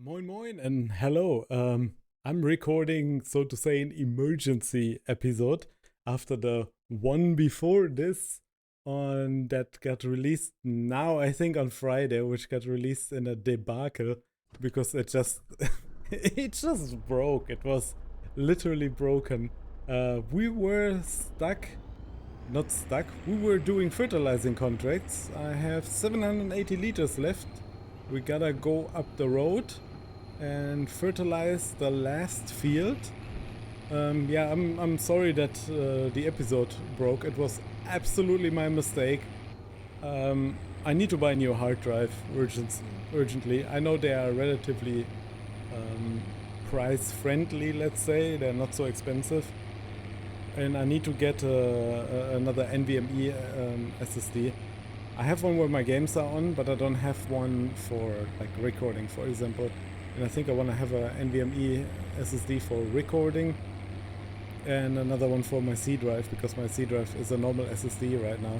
Moin moin and hello. I'm recording, so to say, an emergency episode after the one before this on that got released now, I think on Friday, which got released in a debacle because it just it just broke. It was literally broken. We were stuck. Not stuck. We were doing fertilizing contracts. I have 780 liters left. We gotta go up the road and fertilize the last field. Yeah, I'm sorry that the episode broke. It was absolutely my mistake. I need to buy a new hard drive urgently. I know they are relatively price friendly, let's say. They're not so expensive. And I need to get another NVMe SSD. I have one where my games are on, but I don't have one for like recording, for example. And I think I want to have a NVMe SSD for recording and another one for my C drive, because my C drive is a normal SSD right now,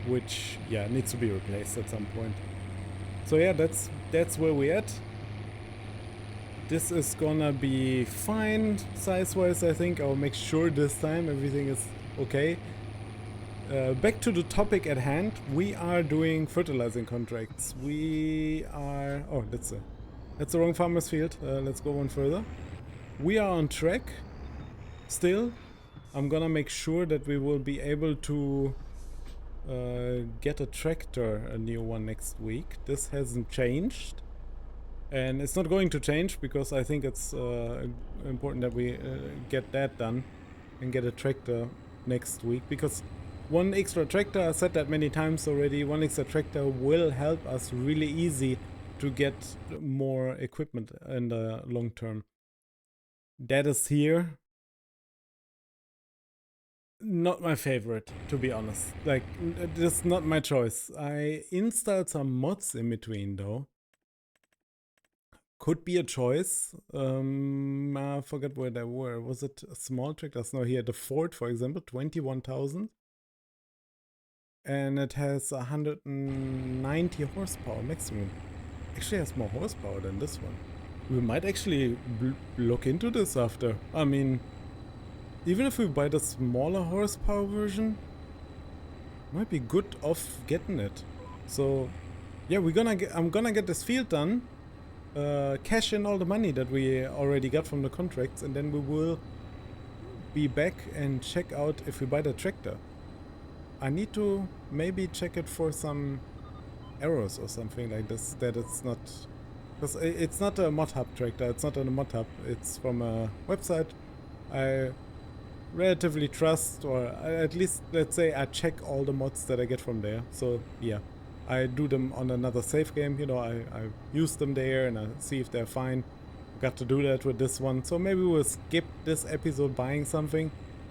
which needs to be replaced at some point. So yeah, that's where we're at. This is gonna be fine size-wise, I think. I'll make sure this time everything is okay. Back to the topic at hand. We are doing fertilizing contracts. We are... Oh, that's the wrong farmer's field. Let's go one further. We are on track still. I'm gonna make sure that we will be able to get a tractor, a new one, next week. This hasn't changed. And it's not going to change because I think it's important that we get that done and get a tractor next week, because one extra tractor, I said that many times already, one extra tractor will help us really easy to get more equipment in the long term. That is here. Not my favorite, to be honest. Like, this is not my choice. I installed some mods in between though. Could be a choice. I forgot where they were. Was it small tractors? No, here the Ford, for example, 21,000. And it has 190 horsepower maximum. Actually has more horsepower than this one. We might actually look into this after. I mean, even if we buy the smaller horsepower version, might be good off getting it. So yeah, I'm gonna get this field done. Cash in all the money that we already got from the contracts, and then we will be back and check out if we buy the tractor. I need to maybe check it for some errors or something like this, that it's not, because it's not a mod hub tractor, it's not on a mod hub, it's from a website I relatively trust, or at least, let's say, I check all the mods that I get from there. So yeah, I do them on another save game, you know, I use them there and I see if they're fine. Got to do that with this one, so maybe we'll skip this episode buying something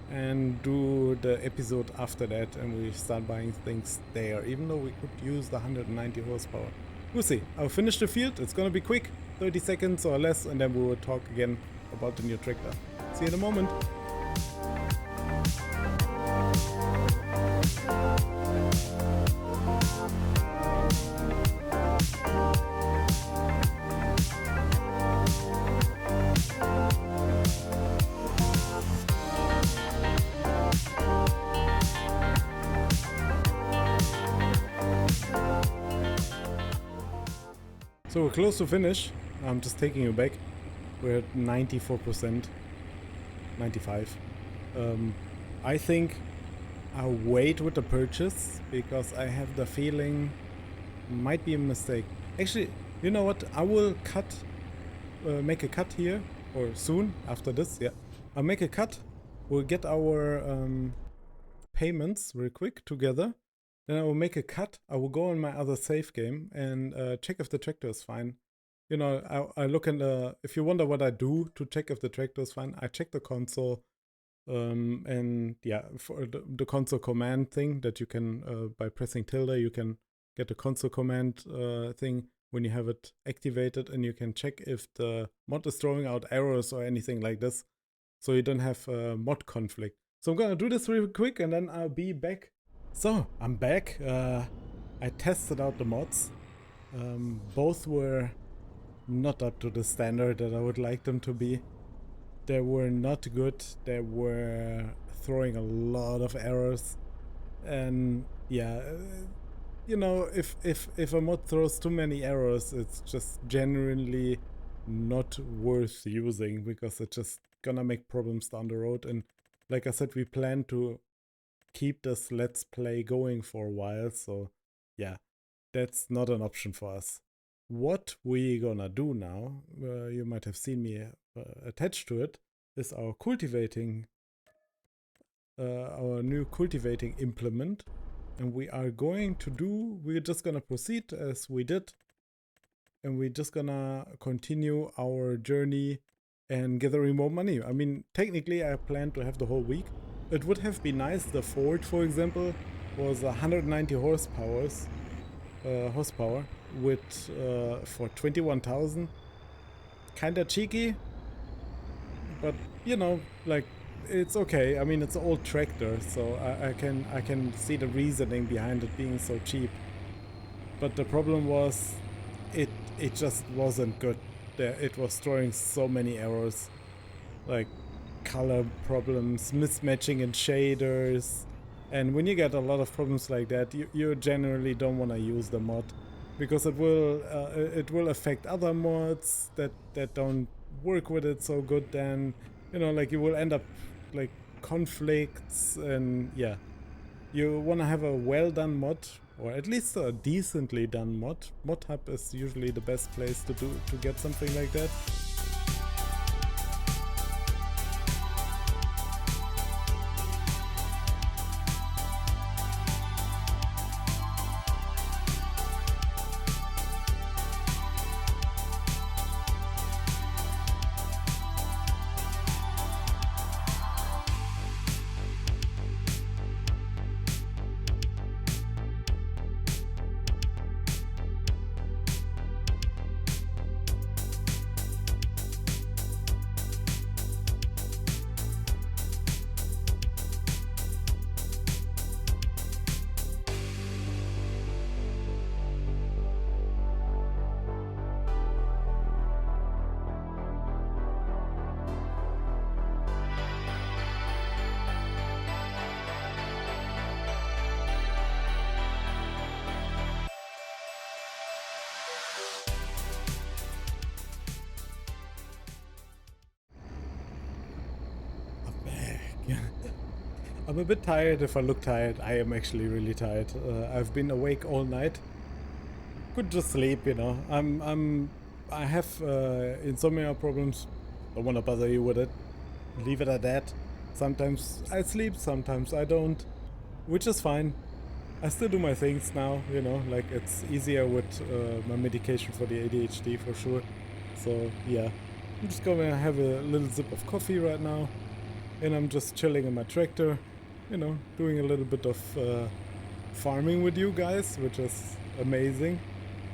and do the episode after that, and we start buying things there, even though we could use the 190 horsepower. We'll see. I'll finish the field, it's gonna be quick, 30 seconds or less, and then we will talk again about the new tractor. See you in a moment. So we're close to finish. I'm just taking you back. We're at 94%, 95. I think I'll wait with the purchase because I have the feeling might be a mistake. Actually, you know what? I will make a cut here, or soon after this. Yeah, I'll make a cut. We'll get our payments real quick together. Then I will make a cut. I will go on my other save game and check if the tractor is fine. You know, I look in the... If you wonder what I do to check if the tractor is fine, I check the console. And yeah, for the console command thing that you can, by pressing tilde, you can get the console command thing when you have it activated, and you can check if the mod is throwing out errors or anything like this, so you don't have mod conflict. So I'm gonna do this real quick and then I'll be back. So, I'm back. I tested out the mods. Both were not up to the standard that I would like them to be. They were not good. They were throwing a lot of errors, and yeah, you know, if a mod throws too many errors, it's just genuinely not worth using, because it's just gonna make problems down the road. And like I said, we plan to keep this let's play going for a while, so yeah, that's not an option for us. What we gonna do now, you might have seen me attached to it, is our cultivating, our new cultivating implement. And we are going to do, we're just gonna proceed as we did, and we're just gonna continue our journey and gathering more money. I mean, technically I planned to have the whole week. It would have been nice. The Ford, for example, was 190 horsepower with for 21,000. Kinda cheeky, but you know, like, it's okay. I mean, it's an old tractor, so I can see the reasoning behind it being so cheap. But the problem was, it just wasn't good. It was throwing so many errors, like color problems, mismatching in shaders, and when you get a lot of problems like that, you generally don't want to use the mod, because it will affect other mods that don't work with it so good. Then, you know, like, you will end up like conflicts, and yeah, you want to have a well done mod, or at least a decently done mod. ModHub is usually the best place to get something like that. I'm a bit tired. If I look tired, I am actually really tired. I've been awake all night. Could just sleep, you know. I have insomnia problems. Don't want to bother you with it. Leave it at that. Sometimes I sleep, sometimes I don't, which is fine. I still do my things now, you know, like, it's easier with my medication for the ADHD for sure. So yeah, I'm just gonna have a little sip of coffee right now, and I'm just chilling in my tractor, you know, doing a little bit of farming with you guys, which is amazing.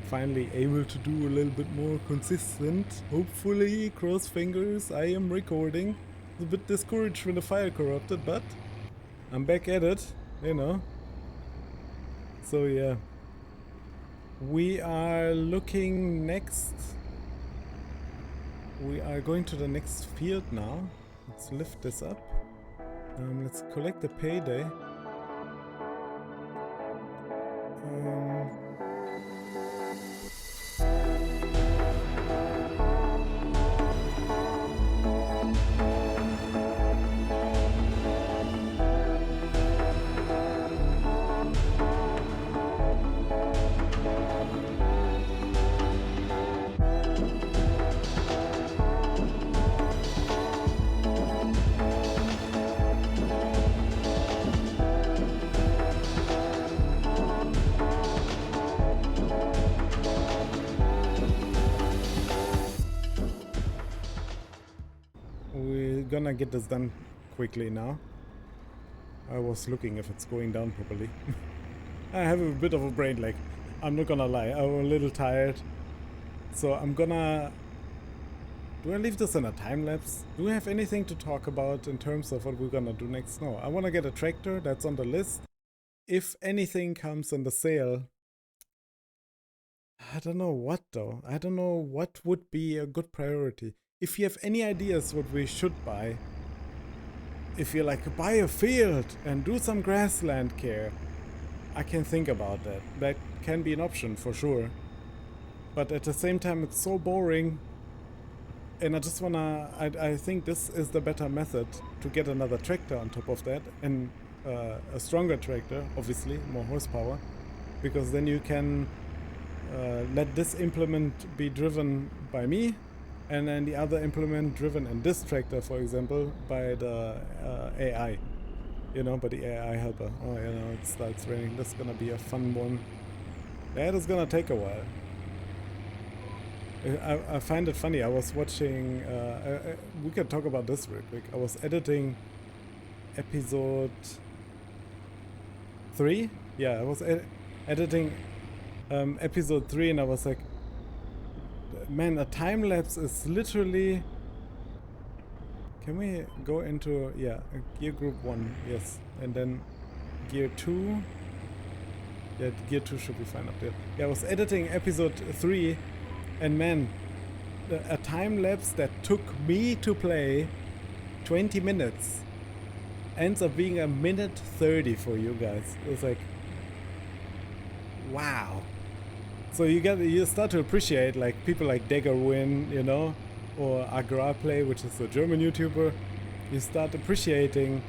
Finally able to do a little bit more consistent. Hopefully, cross fingers, I am recording. A bit discouraged when the fire corrupted, but I'm back at it, you know. So yeah, we are looking next. We are going to the next field now. Let's lift this up. Let's collect the payday. Gonna get this done quickly now. I was looking if it's going down properly. I have a bit of a brain lag. I'm not gonna lie, I'm a little tired. So I'm gonna... Do I leave this in a time lapse? Do we have anything to talk about in terms of what we're gonna do next? No, I wanna get a tractor, that's on the list. If anything comes in the sale, I don't know what though. I don't know what would be a good priority. If you have any ideas what we should buy, if you like buy a field and do some grassland care, I can think about that. That can be an option for sure. But at the same time, it's so boring. And I just wanna, I think this is the better method to get another tractor on top of that. And a stronger tractor, obviously, more horsepower. Because then you can let this implement be driven by me. And then the other implement driven in this tractor, for example, by the AI. You know, by the AI helper. Oh, you know, it starts raining. This is gonna be a fun one. That is gonna take a while. I find it funny. I was watching. We can talk about this real quick. I was editing episode 3. Yeah, I was editing episode 3, and I was like, man, a time lapse is literally. Can we go into gear group 1? Yes, and then gear 2. Yeah, gear 2 should be fine up there. Yeah, I was editing episode 3. And man, a time lapse that took me to play 20 minutes ends up being 1:30 for you guys. It was like, wow. So you start to appreciate like people like Daggerwin, you know, or Agrarplay, which is a German YouTuber. You start appreciating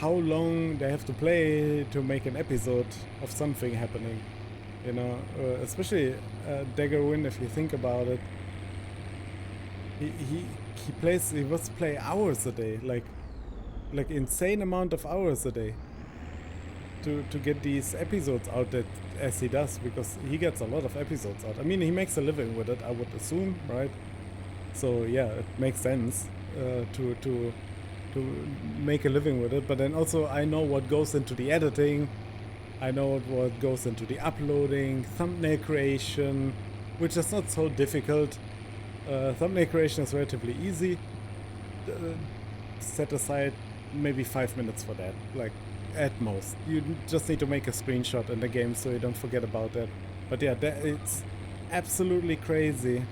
how long they have to play to make an episode of something happening. You know, especially Daggerwin, if you think about it, he must play hours a day, like insane amount of hours a day, to get these episodes out that as he does, because he gets a lot of episodes out. I mean, he makes a living with it, I would assume, right? So yeah, it makes sense to make a living with it. But then also I know what goes into the editing. I know what goes into the uploading, thumbnail creation, which is not so difficult. Thumbnail creation is relatively easy. Set aside maybe 5 minutes for that, like at most. You just need to make a screenshot in the game so you don't forget about that. But yeah, it's absolutely crazy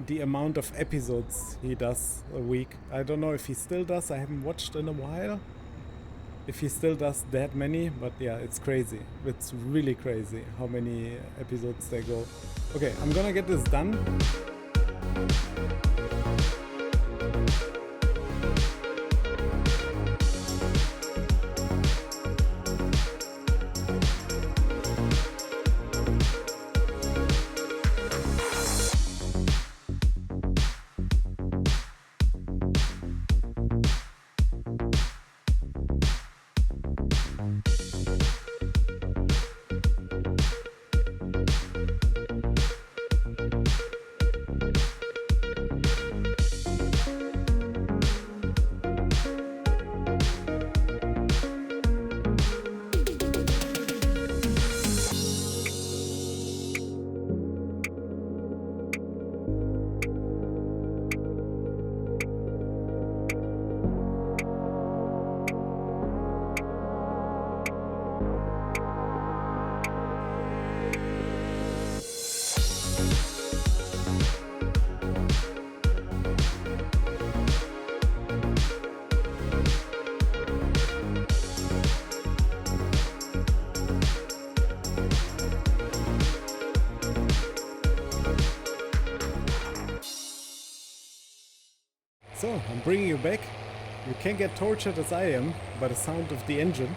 the amount of episodes he does a week. I don't know if he still does. I haven't watched in a while. If he still does that many, but yeah, it's crazy. It's really crazy how many episodes they go. Okay, I'm gonna get this done. So, I'm bringing you back. You can get tortured as I am by the sound of the engine.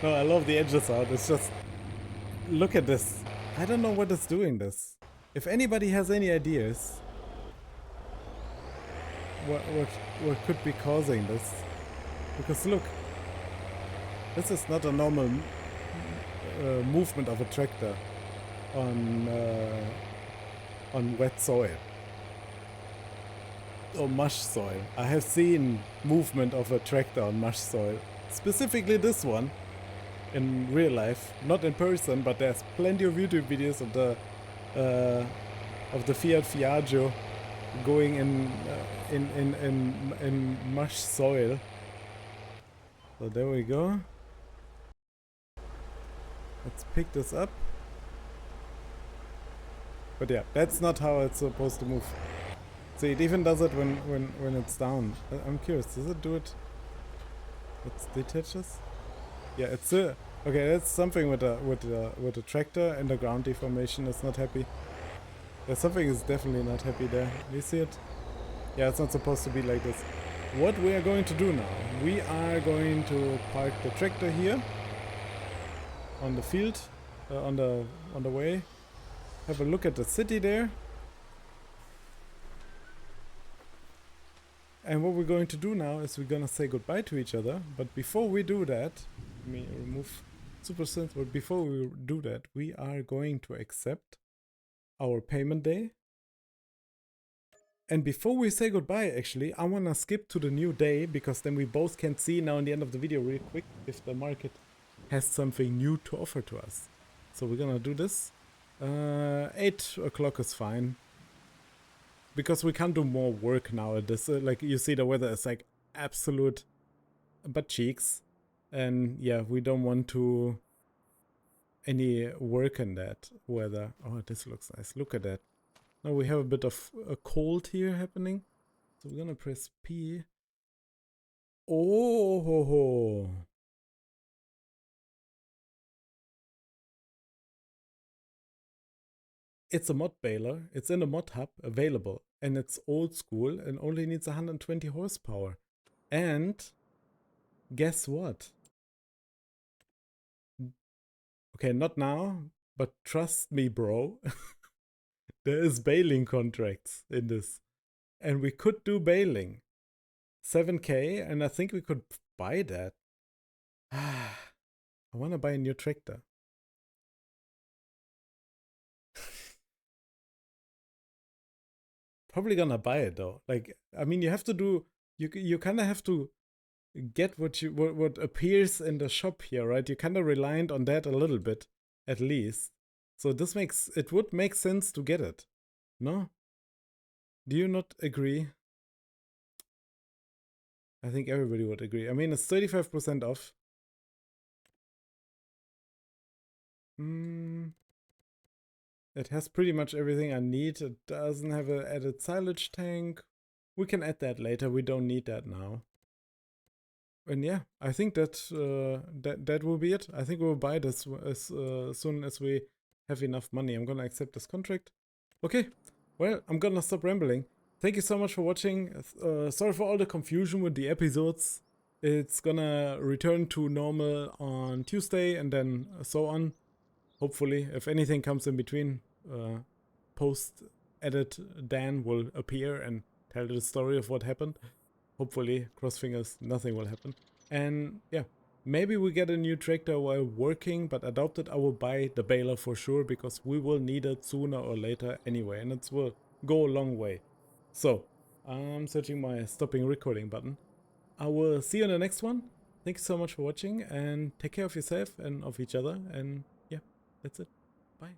No, I love the engine sound. It's just... Look at this. I don't know what is doing this. If anybody has any ideas... What could be causing this? Because look. This is not a normal movement of a tractor on wet soil. Or mush soil. I have seen movement of a tractor on mush soil. Specifically this one in real life, not in person, but there's plenty of YouTube videos of the Fiat Fiaggio going in mush soil. So there we go. Let's pick this up. But yeah, that's not how it's supposed to move. See, it even does it when it's down. I'm curious, does it do it? It detaches? Yeah, it's okay. That's something with the tractor, and the ground deformation is not happy. Yeah, something is definitely not happy there. You see it? Yeah, it's not supposed to be like this. What we are going to do now? We are going to park the tractor here on the field, on the way. Have a look at the city there. And what we're going to do now is we're gonna say goodbye to each other. But before we do that, let me remove super synth. But before we do that, we are going to accept our payment day. And before we say goodbye, actually, I wanna skip to the new day, because then we both can see now in the end of the video real quick if the market has something new to offer to us. So we're gonna do this. 8 o'clock is fine. Because we can't do more work now at this. Like, you see the weather is like absolute butt cheeks. And yeah, we don't want to any work in that weather. Oh, this looks nice. Look at that. Now we have a bit of a cold here happening. So we're gonna press P. Oh, ho, ho. It's a mod baler. It's in a mod hub available. And it's old school and only needs 120 horsepower. And guess what? Okay, not now, but trust me, bro. There is baling contracts in this. And we could do baling. 7K, and I think we could buy that. I want to buy a new tractor. Probably gonna buy it though. Like, I mean, you have to do, you kind of have to get what appears in the shop here, right? You kind of reliant on that a little bit, at least. So this makes, it would make sense to get it. No? Do you not agree? I think everybody would agree. I mean, it's 35% off. It has pretty much everything I need. It doesn't have an added silage tank. We can add that later. We don't need that now. And yeah, I think that that will be it. I think we'll buy this as soon as we have enough money. I'm gonna accept this contract. Okay, well, I'm gonna stop rambling. Thank you so much for watching. Sorry for all the confusion with the episodes. It's gonna return to normal on Tuesday and then so on. Hopefully, if anything comes in between, post-edit Dan will appear and tell the story of what happened. Hopefully, cross fingers, nothing will happen. And yeah, maybe we get a new tractor while working, but adopted I will buy the baler for sure, because we will need it sooner or later anyway, and it will go a long way. So, I'm searching my stopping recording button. I will see you in the next one. Thanks so much for watching, and take care of yourself and of each other, and yeah, that's it. Bye.